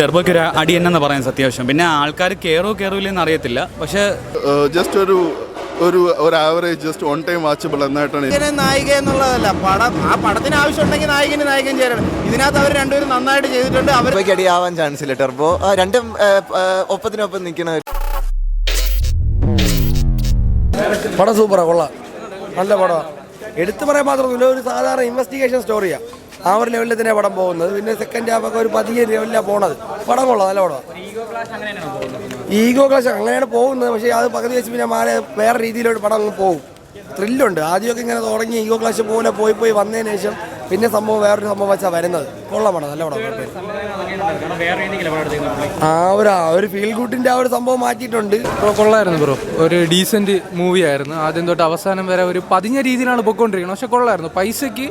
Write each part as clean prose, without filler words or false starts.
ടെർബോയ്ക്ക് ഒരു അടി എന്നെന്ന് പറയാൻ അത്യാവശ്യം. പിന്നെ ആൾക്കാർ കയറില്ലെന്ന് അറിയത്തില്ല. പക്ഷേ ജസ്റ്റ് ഒരു average just one time watchable എന്നായിട്ടാണ്. നായിക എന്നുള്ളതല്ല, പടത്തിന് ആവശ്യമുണ്ടെങ്കിൽ നായകൻ ചേരണം. ഇതിനകത്ത് അവർ രണ്ടുപേരും നന്നായിട്ട് ചെയ്തിട്ടുണ്ട്. അവർക്ക് അടിയാവാൻ ചാൻസ് ഇല്ല. ടെർബോ രണ്ടും ഒപ്പത്തിനൊപ്പം നിൽക്കുന്ന പടം സൂപ്പറാ, കൊള്ളാം, നല്ല പടമാണ്. എടുത്തു പറയാൻ മാത്രമൊന്നുമില്ല, ഒരു സാധാരണ ഇൻവെസ്റ്റിഗേഷൻ സ്റ്റോറിയാണ്. ആ ഒരു ലെവലിൽ തന്നെ പടം പോകുന്നത്. പിന്നെ സെക്കൻഡ് ഹാഫൊക്കെ ഒരു പതിയെ ലെവലിലാണ് പോണത്. പടം കൊള്ളാം, നല്ല പടമാണ്. ഈഗോ ക്ലാഷ് അങ്ങനെയാണ് പോകുന്നത്. പക്ഷേ അത് പകുതി വെച്ച് പിന്നെ വേറെ രീതിയിലൊരു പടം അങ്ങ് പോകും. ത്രില്ലുണ്ട്. ആദ്യമൊക്കെ ഇങ്ങനെ തുടങ്ങി ഈഗോ ക്ലാഷ് പോലെ പോയി വന്നതിന് ശേഷം പിന്നെ സംഭവം വേറൊരു സംഭവം വെച്ചാൽ വരുന്നത്. കൊള്ളാം പടം, നല്ല പടം. ഒരു ഫീൽ ഗുഡിന്റെ ആ ഒരു സംഭവം മാറ്റിയിട്ടുണ്ട്. കൊള്ളായിരുന്നു ബ്രോ, ഒരു ഡീസന്റ് മൂവി ആയിരുന്നു. ആദ്യം തൊട്ട് അവസാനം വരെ ഒരു പതിഞ്ഞ രീതിയിലാണ് പൊയ്ക്കൊണ്ടിരിക്കുന്നത്. പക്ഷെ കൊള്ളായിരുന്നു, പൈസയ്ക്ക്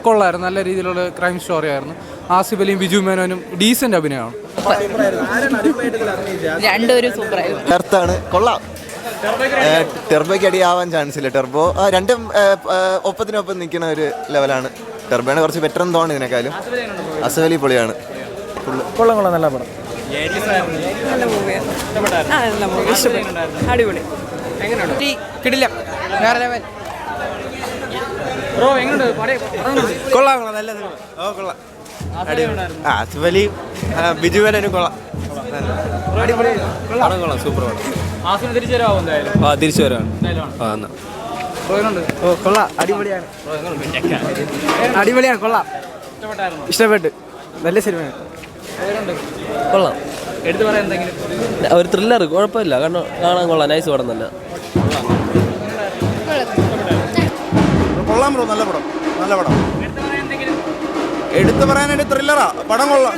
കൊള്ളായിരുന്നു. നല്ല രീതിയിലുള്ള ക്രൈം സ്റ്റോറി ആയിരുന്നു. ആസിഫ് അലിയും ബിജു മേനോനും ഡീസന്റ് അഭിനയമാണ്. ാണ് കൊള്ളാം. ടെർബോയ്ക്ക് അടിയാവാൻ ചാൻസ് ഇല്ല. ടെർബോ രണ്ടും ഒപ്പത്തിനൊപ്പം നിൽക്കുന്ന ഒരു ലെവലാണ്. ടെർബോയാണ് കുറച്ച് ബെറ്റർ എന്ന് തോന്നുന്നു ഇതിനേക്കാളും. ആസിഫ് അലി പൊളിയാണ്. കൊള്ളാം, നല്ല പടം. അടിപൊളി, കിടിലം, വേറെ ലെവൽ. കൊള്ളാം, നല്ല കൊള്ളാം. ആസിഫ് അലി ബിജു മേനോനും കൊള്ളാം. കൊള്ളാം, സൂപ്പർ പടം. തിരിച്ചു വരാം. കൊള്ളാം, അടിപൊളിയാണ്, കൊള്ളാം, ഇഷ്ടപ്പെട്ടു. നല്ല സിനിമയാണ്, കൊള്ളാം. എടുത്തു പറയാൻ എന്തെങ്കിലും ഒരു ത്രില്ലർ കുഴപ്പമില്ല, കാണാൻ കൊള്ളാം. നൈസ് പടം തന്നെ. കൊള്ളാം ബ്രോ, നല്ല പടം. എടുത്തു പറയാനായിട്ട് ത്രില്ലറാ പടം. കൊള്ളാം.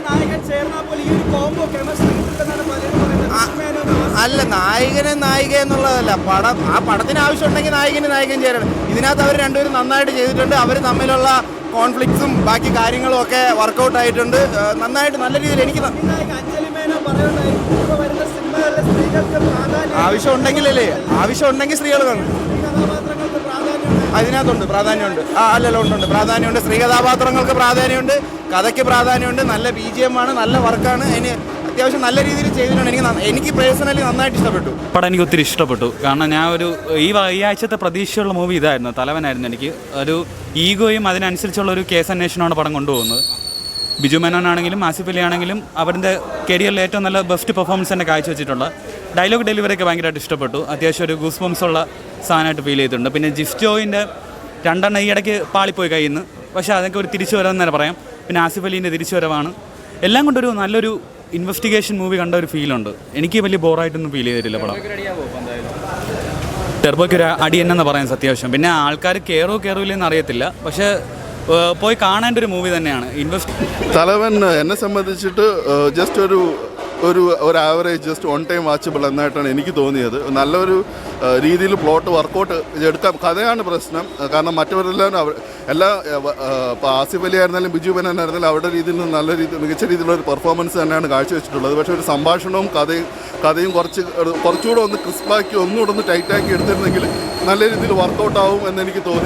അല്ല, നായിക എന്നുള്ളതല്ല, പടത്തിന് ആവശ്യമുണ്ടെങ്കിൽ നായകൻ ചേരണം. ഇതിനകത്ത് അവർ രണ്ടുപേരും നന്നായിട്ട് ചെയ്തിട്ടുണ്ട്. അവർ തമ്മിലുള്ള കോൺഫ്ലിക്ട്സും ബാക്കി കാര്യങ്ങളും ഒക്കെ വർക്കൗട്ട് ആയിട്ടുണ്ട്. നന്നായിട്ട് നല്ല രീതിയിൽ എനിക്ക് ആവശ്യമുണ്ടെങ്കിൽ സ്ത്രീകൾ കാണും. അതിനകത്തുണ്ട് പ്രാധാന്യമുണ്ട്. ഉണ്ട് പ്രാധാന്യമുണ്ട്. സ്ത്രീ കഥാപാത്രങ്ങൾക്ക് പ്രാധാന്യമുണ്ട്, കഥയ്ക്ക് പ്രാധാന്യമുണ്ട്. നല്ല BGM ആണ്, നല്ല വർക്കാണ്. അതിന് അത്യാവശ്യം നല്ല രീതിയിൽ ചെയ്തിട്ടുണ്ട്. എനിക്ക് പേഴ്സണലി നന്നായിട്ട് ഇഷ്ടപ്പെട്ടു പടം. എനിക്ക് ഒത്തിരി ഇഷ്ടപ്പെട്ടു. കാരണം ഞാൻ ഈ ആഴ്ചത്തെ പ്രതീക്ഷയുള്ള മൂവി ഇതായിരുന്നു, തലവനായിരുന്നു. എനിക്ക് ഒരു ഈഗോയും അതിനനുസരിച്ചുള്ള ഒരു കേസ് അന്വേഷണമാണ് പടം കൊണ്ടുപോകുന്നത്. ബിജു മേനോനാണെങ്കിലും ആസിഫ് അലി ആണെങ്കിലും അവരുടെ കരിയറിൽ ഏറ്റവും നല്ല ബെസ്റ്റ് പെർഫോമൻസ് തന്നെ കാഴ്ചവെച്ചിട്ടുള്ള ഡയലോഗ് ഡെലിവറിയൊക്കെ ഭയങ്കരമായിട്ട് ഇഷ്ടപ്പെട്ടു. അത്യാവശ്യം ഒരു ഗൂസ് ബംസ് ഉള്ള സാധനമായിട്ട് ഫീൽ ചെയ്തിട്ടുണ്ട്. പിന്നെ ജിസ്റ്റോയിൻ്റെ രണ്ടെണ്ണം ഈ ഇടയ്ക്ക് പാളിപ്പോയി കയ്യിൽ നിന്ന്. പക്ഷേ അതൊക്കെ ഒരു തിരിച്ചു വരവെന്ന് തന്നെ പറയാം. പിന്നെ ആസിഫ് അലീൻ്റെ തിരിച്ചുവരവാണ്. എല്ലാം കൊണ്ടൊരു നല്ലൊരു ഇൻവെസ്റ്റിഗേഷൻ മൂവി കണ്ട ഒരു ഫീലുണ്ട്. എനിക്ക് വലിയ ബോറായിട്ടൊന്നും ഫീൽ ചെയ്തിട്ടില്ല പടം. ടെർബോയ്ക്ക് ഒരു അടി എന്നെന്ന് പറയാൻ അത്യാവശ്യം. പിന്നെ ആൾക്കാർ കയറില്ലെന്ന് അറിയത്തില്ല. പക്ഷേ പോയി കാണേണ്ട ഒരു മൂവി തന്നെയാണ്. തലവൻ എന്നെ സംബന്ധിച്ചിട്ട് ജസ്റ്റ് ഒരു average just one time watchable എന്നായിട്ടാണ് എനിക്ക് തോന്നിയത്. നല്ലൊരു രീതിയിൽ പ്ലോട്ട് വർക്കൗട്ട് എടുക്കാം. കഥയാണ് പ്രശ്നം. കാരണം മറ്റവരെല്ലാം ഇപ്പോൾ ആസിഫ് അലി ആയിരുന്നാലും ബിജു മേനോൻ ആയിരുന്നാലും അവരുടെ രീതിയിൽ നിന്ന് മികച്ച രീതിയിലുള്ള ഒരു പെർഫോമൻസ് തന്നെയാണ് കാഴ്ചവെച്ചിട്ടുള്ളത്. പക്ഷേ ഒരു സംഭാഷണവും കഥയും കുറച്ചുകൂടെ ഒന്ന് ക്രിസ്പാക്കി ഒന്നുകൂടെ ഒന്ന് ടൈറ്റാക്കി എടുത്തിരുന്നെങ്കിൽ നല്ല രീതിയിൽ വർക്കൗട്ട് ആവും എന്നെനിക്ക് തോന്നി.